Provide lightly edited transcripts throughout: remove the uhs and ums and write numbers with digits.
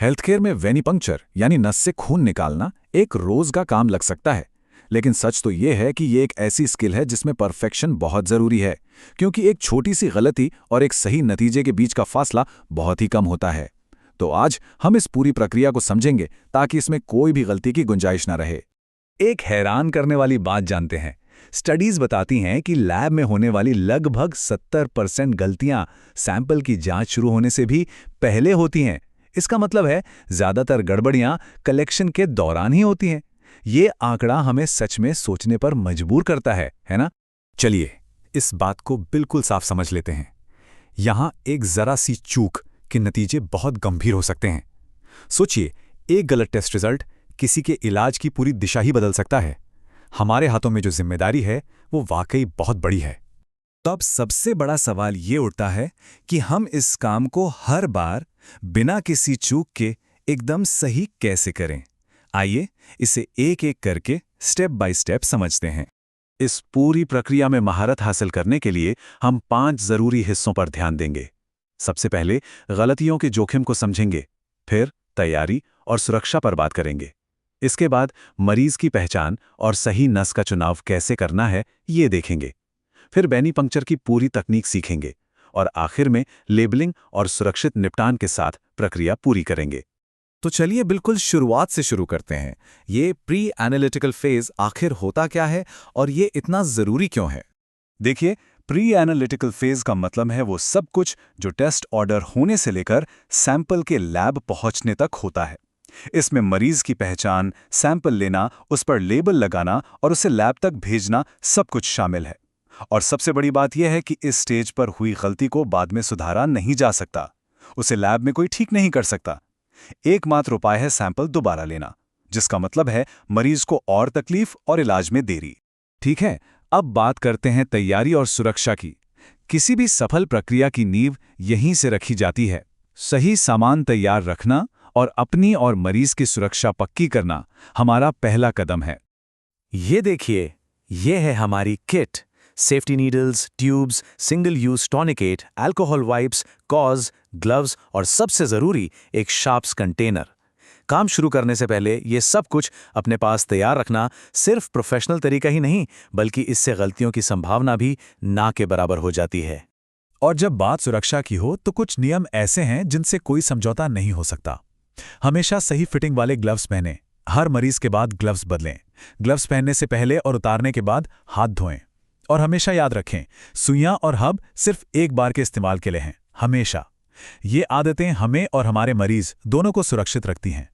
Healthcare में venipuncture यानी नस से खून निकालना एक रोज का काम लग सकता है, लेकिन सच तो ये है कि ये एक ऐसी स्किल है जिसमें परफेक्शन बहुत जरूरी है, क्योंकि एक छोटी सी गलती और एक सही नतीजे के बीच का फासला बहुत ही कम होता है। तो आज हम इस पूरी प्रक्रिया को समझेंगे ताकि इसमें कोई भी गलती की गुंजाइश ना रहे। एक हैरान करने वाली बात जानते हैं। स्टडीज बताती हैं कि लैब में होने वाली लगभग 70% गलतियां सैंपल की जांच शुरू होने से भी पहले होती हैं। इसका मतलब है ज्यादातर गड़बड़ियां कलेक्शन के दौरान ही होती हैं। ये आंकड़ा हमें सच में सोचने पर मजबूर करता है ना? चलिए इस बात को बिल्कुल साफ समझ लेते हैं। यहां एक जरा सी चूक के नतीजे बहुत गंभीर हो सकते हैं। सोचिए, एक गलत टेस्ट रिजल्ट किसी के इलाज की पूरी दिशा ही बदल सकता है। हमारे हाथों में जो जिम्मेदारी है वो वाकई बहुत बड़ी है। तो अब सबसे बड़ा सवाल ये उठता है कि हम इस काम को हर बार बिना किसी चूक के एकदम सही कैसे करें। आइए इसे एक एक करके स्टेप बाय स्टेप समझते हैं। इस पूरी प्रक्रिया में महारत हासिल करने के लिए हम 5 जरूरी हिस्सों पर ध्यान देंगे। सबसे पहले गलतियों के जोखिम को समझेंगे, फिर तैयारी और सुरक्षा पर बात करेंगे। इसके बाद मरीज की पहचान और सही नस का चुनाव कैसे करना है ये देखेंगे। फिर वेनिपंक्चर की पूरी तकनीक सीखेंगे और आखिर में लेबलिंग और सुरक्षित निपटान के साथ प्रक्रिया पूरी करेंगे। तो चलिए बिल्कुल शुरुआत से शुरू करते हैं। ये प्री एनालिटिकल फेज आखिर होता क्या है और ये इतना जरूरी क्यों है? देखिए, प्री एनालिटिकल फेज का मतलब है वो सब कुछ जो टेस्ट ऑर्डर होने से लेकर सैंपल के लैब पहुंचने तक होता है। इसमें मरीज की पहचान, सैंपल लेना, उस पर लेबल लगाना और उसे लैब तक भेजना सब कुछ शामिल है। और सबसे बड़ी बात यह है कि इस स्टेज पर हुई गलती को बाद में सुधारा नहीं जा सकता। उसे लैब में कोई ठीक नहीं कर सकता। एकमात्र उपाय है सैंपल दोबारा लेना, जिसका मतलब है मरीज को और तकलीफ और इलाज में देरी। ठीक है, अब बात करते हैं तैयारी और सुरक्षा की। किसी भी सफल प्रक्रिया की नींव यहीं से रखी जाती है। सही सामान तैयार रखना और अपनी और मरीज की सुरक्षा पक्की करना हमारा पहला कदम है। ये देखिए, ये है हमारी kit. Safety needles, tubes, single use tourniquet, alcohol wipes, gauze, gloves और सबसे जरूरी एक शार्प्स कंटेनर। काम शुरू करने से पहले ये सब कुछ अपने पास तैयार रखना सिर्फ प्रोफेशनल तरीका ही नहीं, बल्कि इससे गलतियों की संभावना भी ना के बराबर हो जाती है। और जब बात सुरक्षा की हो तो कुछ नियम ऐसे हैं जिनसे कोई समझौता नहीं हो सकता। हमेशा सही फिटिंग वाले ग्लव्स पहनें। हर मरीज के बाद ग्लव्स बदलें। ग्लव्स पहनने से पहले और उतारने के बाद हाथ धोएं। और हमेशा याद रखें, सुइयां और हब सिर्फ एक बार के इस्तेमाल के लिए हैं, हमेशा। ये आदतें हमें और हमारे मरीज दोनों को सुरक्षित रखती हैं।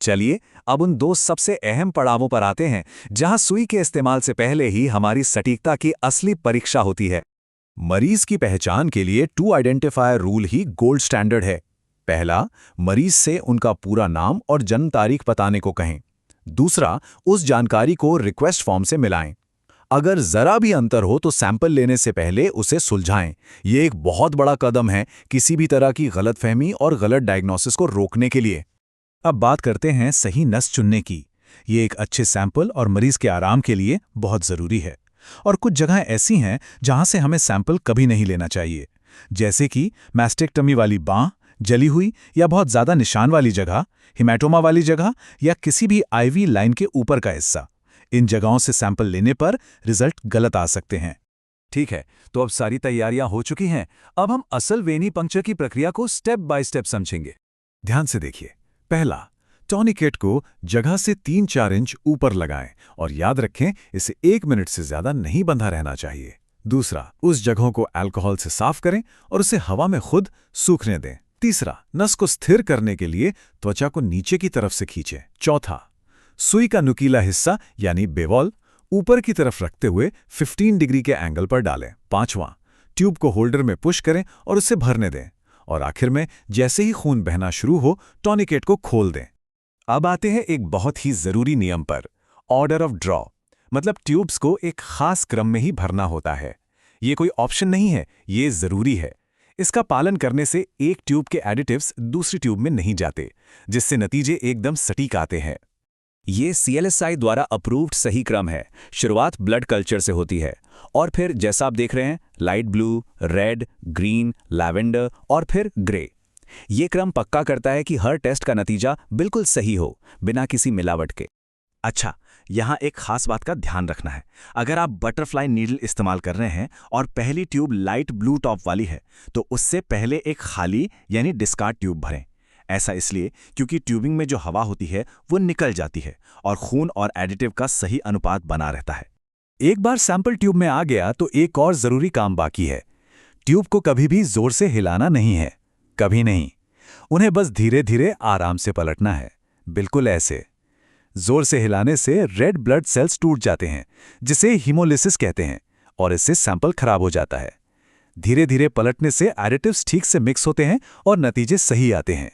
चलिए अब उन 2 सबसे अहम पड़ावों पर आते हैं जहां सुई के इस्तेमाल से पहले ही हमारी सटीकता की असली परीक्षा होती है। मरीज की पहचान के लिए 2 आइडेंटिफायर रूल ही गोल्ड स्टैंडर्ड है। पहला, मरीज से उनका पूरा नाम और जन्म तारीख बताने को कहें। दूसरा, उस जानकारी को रिक्वेस्ट फॉर्म से मिलाएं। अगर जरा भी अंतर हो तो सैंपल लेने से पहले उसे सुलझाएं। ये एक बहुत बड़ा कदम है किसी भी तरह की गलतफहमी और गलत डायग्नोसिस को रोकने के लिए। अब बात करते हैं सही नस चुनने की। ये एक अच्छे सैंपल और मरीज के आराम के लिए बहुत जरूरी है। और कुछ जगहें ऐसी हैं जहां से हमें सैंपल कभी नहीं लेना चाहिए, जैसे कि मैस्टेक्टमी वाली बांह, जली हुई या बहुत ज्यादा निशान वाली जगह, हिमेटोमा वाली जगह या किसी भी आईवी लाइन के ऊपर का हिस्सा। इन जगहों से सैंपल लेने पर रिजल्ट गलत आ सकते हैं। ठीक है, तो अब सारी तैयारियां हो चुकी हैं। अब हम असल वेनिपंक्चर की प्रक्रिया को स्टेप बाय स्टेप समझेंगे। ध्यान से देखिए। पहला, टॉनिकेट को जगह से 3-4 इंच ऊपर लगाएं और याद रखें इसे 1 मिनट से ज्यादा नहीं बंधा रहना चाहिए। दूसरा, उस जगहों को अल्कोहल से साफ करें और उसे हवा में खुद सूखने दें। तीसरा, नस को स्थिर करने के लिए त्वचा को नीचे की तरफ से खींचें। चौथा, सुई का नुकीला हिस्सा यानी बेवॉल ऊपर की तरफ रखते हुए 15 डिग्री के एंगल पर डालें। पांचवां, ट्यूब को होल्डर में पुश करें और उसे भरने दें। और आखिर में जैसे ही खून बहना शुरू हो, टॉनिकेट को खोल दें। अब आते हैं एक बहुत ही जरूरी नियम पर, ऑर्डर ऑफ ड्रॉ। मतलब ट्यूब्स को एक खास क्रम में ही भरना होता है। ये कोई ऑप्शन नहीं है, ये जरूरी है। इसका पालन करने से एक ट्यूब के एडिटिव्स दूसरी ट्यूब में नहीं जाते, जिससे नतीजे एकदम सटीक आते हैं। ये CLSI द्वारा अप्रूव्ड सही क्रम है। शुरुआत ब्लड कल्चर से होती है और फिर जैसा आप देख रहे हैं, light blue, red, green, lavender और फिर ग्रे। ये क्रम पक्का करता है कि हर टेस्ट का नतीजा बिल्कुल सही हो, बिना किसी मिलावट के। अच्छा, यहाँ एक खास बात का ध्यान रखना है। अगर आप बटरफ्लाई नीडल इस्तेमाल कर रहे हैं और पहली ट्यूब लाइट ब्लू टॉप वाली है, तो उससे पहले एक खाली यानी डिस्कार्ड ट्यूब भरें। ऐसा इसलिए क्योंकि ट्यूबिंग में जो हवा होती है वो निकल जाती है और खून और एडिटिव का सही अनुपात बना रहता है। एक बार सैंपल ट्यूब में आ गया तो एक और जरूरी काम बाकी है। ट्यूब को कभी भी जोर से हिलाना नहीं है, कभी नहीं। उन्हें बस धीरे धीरे आराम से पलटना है, बिल्कुल ऐसे। जोर से हिलाने से रेड ब्लड सेल्स टूट जाते हैं, जिसे हीमोलिसिस कहते हैं, और इससे सैंपल खराब हो जाता है। धीरे धीरे पलटने से एडिटिव्स ठीक से मिक्स होते हैं और नतीजे सही आते हैं।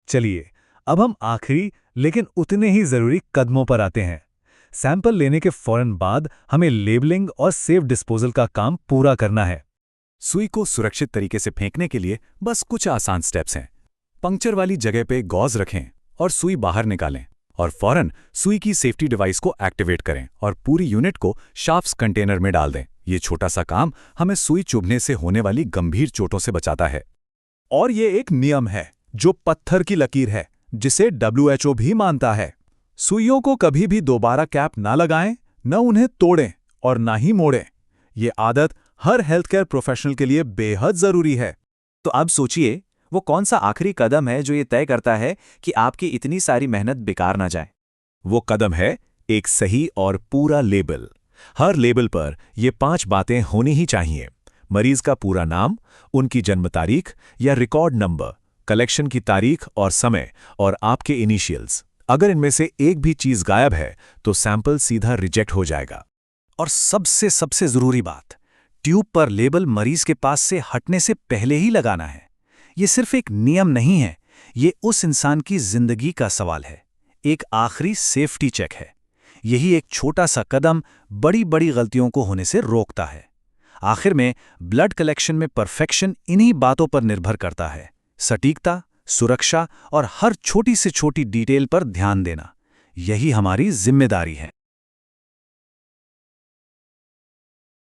चलिए, अब हम आखिरी लेकिन उतने ही जरूरी कदमों पर आते हैं। सैंपल लेने के फौरन बाद हमें लेबलिंग और सेफ डिस्पोजल का काम पूरा करना है। सुई को सुरक्षित तरीके से फेंकने के लिए बस कुछ आसान स्टेप्स हैं। पंक्चर वाली जगह पे गॉज रखें और सुई बाहर निकालें, और फौरन सुई की सेफ्टी डिवाइस को एक्टिवेट करें और पूरी यूनिट को शार्प्स कंटेनर में डाल दें। ये छोटा सा काम हमें सुई चुभने से होने वाली गंभीर चोटों से बचाता है। और ये एक नियम है जो पत्थर की लकीर है, जिसे WHO भी मानता है। सुइयों को कभी भी दोबारा कैप ना लगाएं, न उन्हें तोड़ें और ना ही मोड़ें। ये आदत हर हेल्थ केयर प्रोफेशनल के लिए बेहद जरूरी है। तो अब सोचिए, वो कौन सा आखिरी कदम है जो ये तय करता है कि आपकी इतनी सारी मेहनत बेकार ना जाए? वो कदम है एक सही और पूरा लेबल। हर लेबल पर ये 5 बातें होनी ही चाहिए। मरीज का पूरा नाम, उनकी जन्म तारीख या रिकॉर्ड नंबर, कलेक्शन की तारीख और समय, और आपके इनिशियल्स। अगर इनमें से एक भी चीज गायब है तो सैंपल सीधा रिजेक्ट हो जाएगा। और सबसे जरूरी बात, ट्यूब पर लेबल मरीज के पास से हटने से पहले ही लगाना है। ये सिर्फ एक नियम नहीं है, ये उस इंसान की जिंदगी का सवाल है, एक आखिरी सेफ्टी चेक है। यही एक छोटा सा कदम बड़ी बड़ी गलतियों को होने से रोकता है। आखिर में ब्लड कलेक्शन में परफेक्शन इन्हीं बातों पर निर्भर करता है: सटीकता, सुरक्षा और हर छोटी से छोटी डिटेल पर ध्यान देना। यही हमारी जिम्मेदारी है।